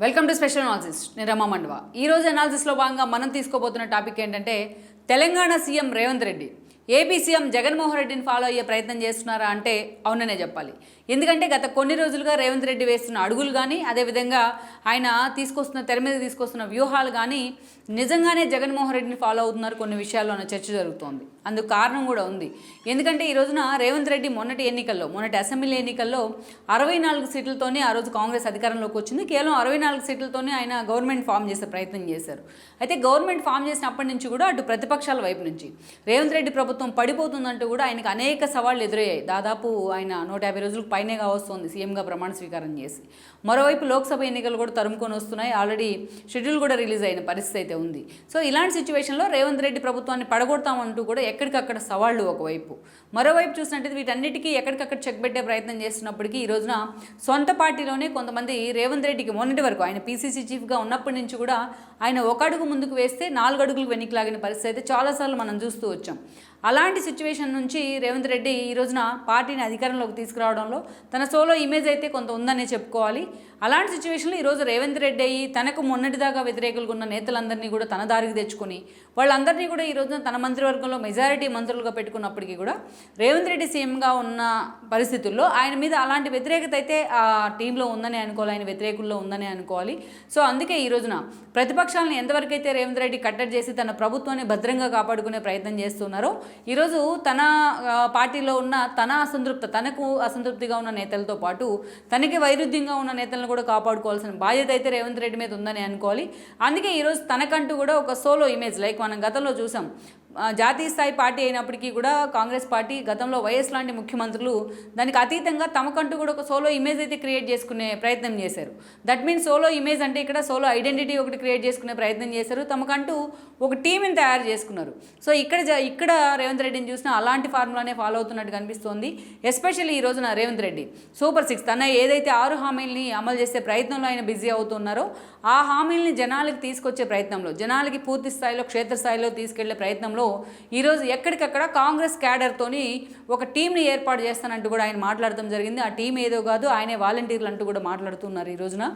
Welcome to special analysis. నేను రమా మండవ. ఈరోజు అనాలిసిస్లో భాగంగా మనం తీసుకోబోతున్న టాపిక్ ఏంటంటే Telangana CM Revanth Reddy AP CM Jaganmohan రెడ్డిని ఫాలో అయ్యే ప్రయత్నం చేస్తున్నారా అంటే అవుననే చెప్పాలి. ఎందుకంటే గత కొన్ని రోజులుగా రేవంత్ రెడ్డి వేస్తున్న అడుగులు కానీ అదేవిధంగా ఆయన తెర మీద తీసుకొస్తున్న వ్యూహాలు కానీ నిజంగానే జగన్మోహన్ రెడ్డిని ఫాలో అవుతున్నారు కొన్ని విషయాల్లోనే చర్చ జరుగుతోంది. అందుకు కారణం కూడా ఉంది. ఎందుకంటే ఈ రోజున రేవంత్ రెడ్డి మొన్నటి అసెంబ్లీ ఎన్నికల్లో 64 సీట్లతోనే ఆ రోజు కాంగ్రెస్ అధికారంలోకి వచ్చింది. కేవలం 64 సీట్లతోనే ఆయన గవర్నమెంట్ ఫామ్ చేసే ప్రయత్నం చేశారు. అయితే గవర్నమెంట్ ఫామ్ చేసినప్పటి నుంచి కూడా అటు ప్రతిపక్షాల వైపు నుంచి రేవంత్ రెడ్డి ప్రభుత్వం పడిపోతుందంటూ కూడా ఆయనకు అనేక సవాళ్లు ఎదురయ్యాయి. దాదాపు ఆయన 150 రోజులకు పైనేగా వస్తుంది సీఎంగా ప్రమాణ స్వీకారం చేసి. మరోవైపు లోక్సభ ఎన్నికలు కూడా తరుముకొని వస్తున్నాయి. ఆల్రెడీ షెడ్యూల్ కూడా రిలీజ్ అయిన పరిస్థితి అయితే ఉంది. సో ఇలాంటి సిచ్యువేషన్లో రేవంత్ రెడ్డి ప్రభుత్వాన్ని పడగొడతామంటూ కూడా ఎక్కడికక్కడ సవాళ్లు ఒకవైపు, మరోవైపు చూసినట్టయితే వీటన్నిటికీ ఎక్కడికక్కడ చెక్ పెట్టే ప్రయత్నం చేస్తున్నప్పటికీ ఈ రోజున సొంత పార్టీలోనే కొంతమంది రేవంత్ రెడ్డికి మొన్నటి వరకు ఆయన పీసీసీ చీఫ్గా ఉన్నప్పటి నుంచి కూడా ఆయన ఒక అడుగు ముందుకు వేస్తే 4 అడుగులు వెనక్కి లాగిన పరిస్థితి అయితే చాలాసార్లు మనం చూస్తూ వచ్చాం. అలాంటి సిచ్యువేషన్ నుంచి రేవంత్ రెడ్డి ఈ రోజున పార్టీని అధికారంలోకి తీసుకురావడంలో తన సోలో ఇమేజ్ అయితే కొంత ఉందనే చెప్పుకోవాలి. అలాంటి సిచ్యువేషన్లో ఈరోజు రేవంత్ రెడ్డి తనకు మొన్నటిదాకా వ్యతిరేకులుగా ఉన్న నేతలందరినీ కూడా తన దారికి తెచ్చుకొని వాళ్ళందరినీ కూడా ఈ రోజున తన మంత్రివర్గంలో మెజారిటీ మంత్రులుగా పెట్టుకున్నప్పటికీ కూడా రేవంత్ రెడ్డి సీఎంగా ఉన్న పరిస్థితుల్లో ఆయన మీద అలాంటి వ్యతిరేకత అయితే ఆ టీంలో ఉందని అనుకోవాలి, ఆయన వ్యతిరేకుల్లో ఉందని అనుకోవాలి. సో అందుకే ఈ రోజున ప్రతిపక్షాలను ఎంతవరకు అయితే రేవంత్ రెడ్డి కట్టడి చేసి తన ప్రభుత్వాన్ని భద్రంగా కాపాడుకునే ప్రయత్నం చేస్తున్నారో ఈరోజు తన పార్టీలో ఉన్న తనకు అసంతృప్తిగా ఉన్న నేతలతో పాటు తనకి వైరుధ్యంగా ఉన్న నేతలను కూడా కాపాడుకోవాల్సిన బాధ్యత అయితే రేవంత్ రెడ్డి మీద ఉందని అనుకోవాలి. అందుకే ఈరోజు తనకంటూ కూడా ఒక సోలో ఇమేజ్ లైక్ మనం గతంలో చూసాం. జాతీయ స్థాయి పార్టీ అయినప్పటికీ కూడా కాంగ్రెస్ పార్టీ గతంలో వైఎస్ లాంటి ముఖ్యమంత్రులు దానికి అతీతంగా తమకంటూ కూడా ఒక సోలో ఇమేజ్ అయితే క్రియేట్ చేసుకునే ప్రయత్నం చేశారు. దట్ మీన్స్ సోలో ఇమేజ్ అంటే ఇక్కడ సోలో ఐడెంటిటీ ఒకటి క్రియేట్ చేసుకునే ప్రయత్నం చేశారు. తమకంటూ ఒక టీంని తయారు చేసుకున్నారు. సో ఇక్కడ రేవంత్ రెడ్డిని చూసినా అలాంటి ఫార్ములానే ఫాలో అవుతున్నట్టు కనిపిస్తోంది. ఎస్పెషల్లీ ఈ రోజున రేవంత్ రెడ్డి సూపర్ 6 తన ఏదైతే 6 హామీల్ని అమలు చేసే ప్రయత్నంలో ఆయన బిజీ అవుతున్నారో ఆ హామీల్ని జనాలకి తీసుకొచ్చే ప్రయత్నంలో, జనాలకి పూర్తి స్థాయిలో క్షేత్రస్థాయిలో తీసుకెళ్లే ప్రయత్నంలో ఈరోజు ఎక్కడికక్కడ కాంగ్రెస్ క్యాడర్తోని ఒక టీంని ఏర్పాటు చేస్తానంటూ కూడా ఆయన మాట్లాడటం జరిగింది. ఆ టీం ఏదో కాదు, ఆయనే వాలంటీర్లు అంటూ కూడా మాట్లాడుతున్నారు ఈ రోజున.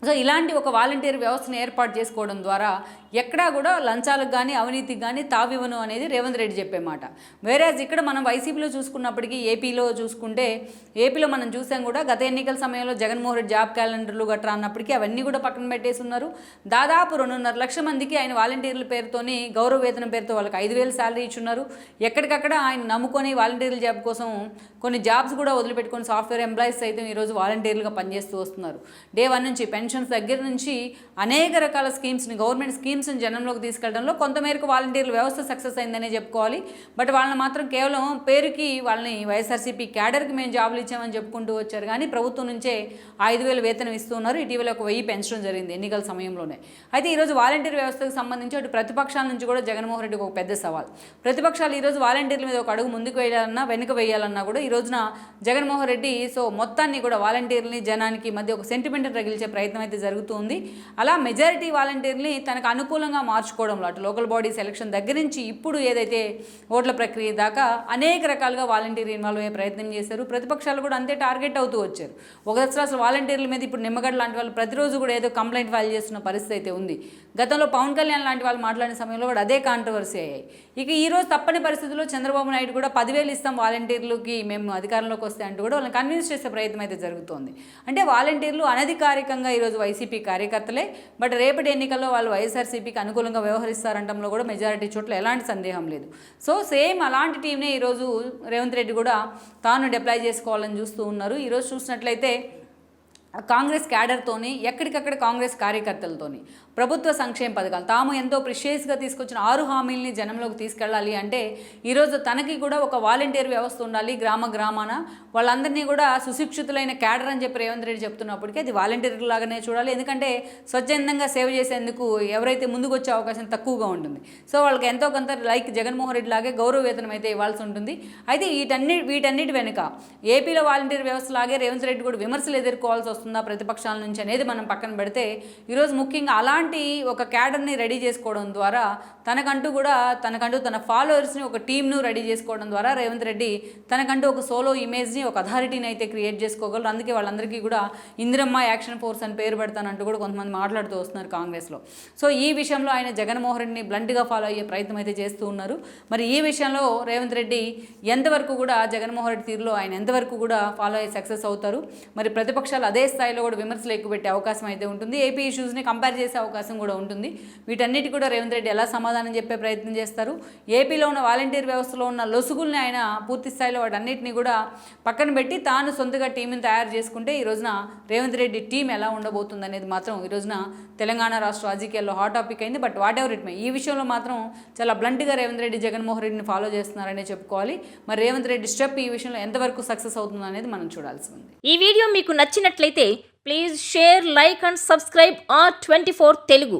సో ఇలాంటి ఒక వాలంటీర్ వ్యవస్థను ఏర్పాటు చేసుకోవడం ద్వారా ఎక్కడా కూడా లంచాలకు కానీ అవినీతికి కానీ తావివ్వను అనేది రేవంత్ రెడ్డి చెప్పే మాట. వేరేజ్ ఇక్కడ మనం వైసీపీలో చూసుకున్నప్పటికీ ఏపీలో మనం చూసాం కూడా గత ఎన్నికల సమయంలో జగన్మోహన్ రెడ్డి జాబ్ క్యాలెండర్లు గట్రా అన్నప్పటికీ అవన్నీ కూడా పక్కన పెట్టేసి ఉన్నారు. దాదాపు 2.5 లక్షల మందికి ఆయన వాలంటీర్ల పేరుతోని గౌరవ వేతనం పేరుతో వాళ్ళకి 5,000 శాలరీ ఇచ్చున్నారు. ఎక్కడికక్కడ ఆయన నమ్ముకొని వాలంటీర్ల జాబ్ కోసం కొన్ని జాబ్స్ కూడా వదిలిపెట్టుకొని సాఫ్ట్వేర్ ఎంప్లాయీస్ అయితే ఈరోజు వాలంటీర్లుగా పనిచేస్తూ వస్తున్నారు. డే 1 నుంచి పెన్షన్స్ దగ్గర నుంచి అనేక రకాల గవర్నమెంట్ స్కీమ్స్ని జనంలోకి తీసుకెళ్లడంలో కొంతమేరకు వాలంటీర్ల వ్యవస్థ సక్సెస్ అయిందనే చెప్పుకోవాలి. బట్ వాళ్ళని మాత్రం కేవలం పేరుకి వాళ్ళని వైఎస్ఆర్సీపీ క్యాడర్కి మేము జాబులు ఇచ్చామని చెప్పుకుంటూ వచ్చారు. కానీ ప్రభుత్వం నుంచే 5,000 వేతనం ఇస్తున్నారు. ఇటీవల 1,000 పెంచడం జరిగింది ఎన్నికల సమయంలోనే. అయితే ఈరోజు వాలంటీర్ వ్యవస్థకు సంబంధించి అటు ప్రతిపక్షాల నుంచి కూడా జగన్మోహన్ రెడ్డికి ఒక పెద్ద సవాల్. ప్రతిపక్షాలు ఈరోజు వాలంటీర్ల మీద ఒక అడుగు ముందుకు వేయాలన్నా వెనుక వేయాలన్నా కూడా ఈ రోజున జగన్మోహన్ రెడ్డి మొత్తాన్ని కూడా వాలంటీర్లని జనానికి మధ్య ఒక సెంటిమెంట్ రగిల్చే ప్రయత్నం అయితే జరుగుతుంది. అలా మెజారిటీ వాలంటీర్ని తనకు అనుకూలంగా మార్చుకోవడంలో అటు లోకల్ బాడీ సెలక్షన్ దగ్గర నుంచి ఇప్పుడు ఏదైతే ఓట్ల ప్రక్రియ దాకా అనేక రకాలుగా వాలంటీర్ ఇన్వాల్వ్ అయ్యే ప్రయత్నం చేశారు. ప్రతిపక్షాలు కూడా అంతే టార్గెట్ అవుతూ వచ్చారు. ఒక దశలో అసలు వాలంటీర్ల మీద ఇప్పుడు నిమ్మగడ్డ లాంటి వాళ్ళు ప్రతిరోజు కూడా ఏదో కంప్లైంట్ ఫైల్ చేస్తున్న పరిస్థితి అయితే ఉంది. గతంలో పవన్ కళ్యాణ్ లాంటి వాళ్ళు మాట్లాడిన సమయంలో కూడా అదే కాంట్రవర్సీ అయ్యాయి. ఇక ఈరోజు తప్పని పరిస్థితుల్లో చంద్రబాబు నాయుడు కూడా 10,000 ఇస్తాం వాలంటీర్లకి మేము అధికారంలోకి వస్తే అంటూ కూడా వాళ్ళని కన్విన్స్ చేసే ప్రయత్నం అయితే జరుగుతోంది. అంటే వాలంటీర్లు అనధికారికంగా ఈరోజు వైసీపీ కార్యకర్తలే, బట్ రేపటి ఎన్నికల్లో వాళ్ళు వైఎస్ఆర్సీపీకి అనుకూలంగా వ్యవహరిస్తారంటంలో కూడా మెజారిటీ చోట్ల ఎలాంటి సందేహం లేదు. సో సేమ్ అలాంటి టీంనే ఈరోజు రేవంత్ రెడ్డి కూడా తాను డిప్లాయ్ చేసుకోవాలని చూస్తూ ఉన్నారు. ఈరోజు చూసినట్లయితే కాంగ్రెస్ క్యాడర్తోని ఎక్కడికక్కడ కాంగ్రెస్ కార్యకర్తలతోని ప్రభుత్వ సంక్షేమ పథకాలు తాము ఎంతో ప్రిషియస్గా తీసుకొచ్చిన 6 హామీల్ని జనంలోకి తీసుకెళ్ళాలి అంటే ఈరోజు తనకి కూడా ఒక వాలంటీర్ వ్యవస్థ ఉండాలి. గ్రామాన వాళ్ళందరినీ కూడా సుశిక్షితులైన క్యాడర్ అని చెప్పి రేవంత్ రెడ్డి చెప్తున్నప్పటికీ అది వాలంటీర్ లాగానే చూడాలి. ఎందుకంటే స్వచ్ఛందంగా సేవ చేసేందుకు ఎవరైతే ముందుకు వచ్చే అవకాశం తక్కువగా ఉంటుంది. సో వాళ్ళకి ఎంతో కొంత లైక్ జగన్మోహన్ రెడ్డి లాగే గౌరవ వేతనం అయితే ఇవ్వాల్సి ఉంటుంది. అయితే వీటన్నిటి వెనుక ఏపీలో వాలంటీర్ వ్యవస్థ లాగే రేవంత్ రెడ్డి కూడా విమర్శలు ఎదుర్కోవాల్సి వస్తుంది. వస్తుందా ప్రతిపక్షాల నుంచి అనేది మనం పక్కన పెడితే ఈరోజు ముఖ్యంగా అలాంటి ఒక క్యాడర్ని రెడీ చేసుకోవడం ద్వారా తనకంటూ తన ఫాలోవర్స్ని ఒక టీమ్ను రెడీ చేసుకోవడం ద్వారా రేవంత్ రెడ్డి తనకంటూ ఒక సోలో ఇమేజ్ని ఒక అథారిటీని అయితే క్రియేట్ చేసుకోగలరు. అందుకే వాళ్ళందరికీ కూడా ఇందిరమ్మ యాక్షన్ ఫోర్స్ అని పేరు పెడతానంటూ కూడా కొంతమంది మాట్లాడుతూ వస్తున్నారు కాంగ్రెస్లో. సో ఈ విషయంలో ఆయన జగన్మోహన్ రెడ్డిని బ్లంట్గా ఫాలో అయ్యే ప్రయత్నం అయితే చేస్తూ ఉన్నారు. మరి ఈ విషయంలో రేవంత్ రెడ్డి ఎంతవరకు కూడా జగన్మోహన్ రెడ్డి తీరులో ఆయన ఎంతవరకు కూడా ఫాలో అయ్యి సక్సెస్ అవుతారు, మరి ప్రతిపక్షాలు అదే స్థాయిలో కూడా విమర్శలు ఎక్కువ పెట్టే అవకాశం అయితే ఉంటుంది. ఏపీ ఇష్యూస్ని కంపేర్ చేసే అవకాశం కూడా ఉంటుంది. వీటన్నిటి కూడా రేవంత్ రెడ్డి ఎలా సమాధానం చెప్పే ప్రయత్నం చేస్తారు, ఏపీలో ఉన్న వాలంటీర్ వ్యవస్థలో ఉన్న లొసుగుల్ని ఆయన పూర్తి స్థాయిలో వాటన్నిటిని కూడా పక్కన పెట్టి తాను సొంతగా టీంని తయారు చేసుకుంటే ఈ రోజున రేవంత్ రెడ్డి టీం ఎలా ఉండబోతుంది అనేది మాత్రం ఈ రోజున తెలంగాణ రాష్ట్ర రాజకీయాల్లో హాట్ టాపిక్ అయింది. But what ever it may, ఈ విషయంలో మాత్రం చాలా బ్లంట్గా రేవంత్ రెడ్డి జగన్మోహన్ రెడ్డిని ఫాలో చేస్తున్నారనే చెప్పుకోవాలి. మరి రేవంత్ రెడ్డి స్టెప్ ఈ విషయంలో ఎంతవరకు సక్సెస్ అవుతుంది అనేది మనం చూడాల్సి ఉంది. ఈ వీడియో మీకు నచ్చినట్లయితే please share, like and subscribe R24 Telugu.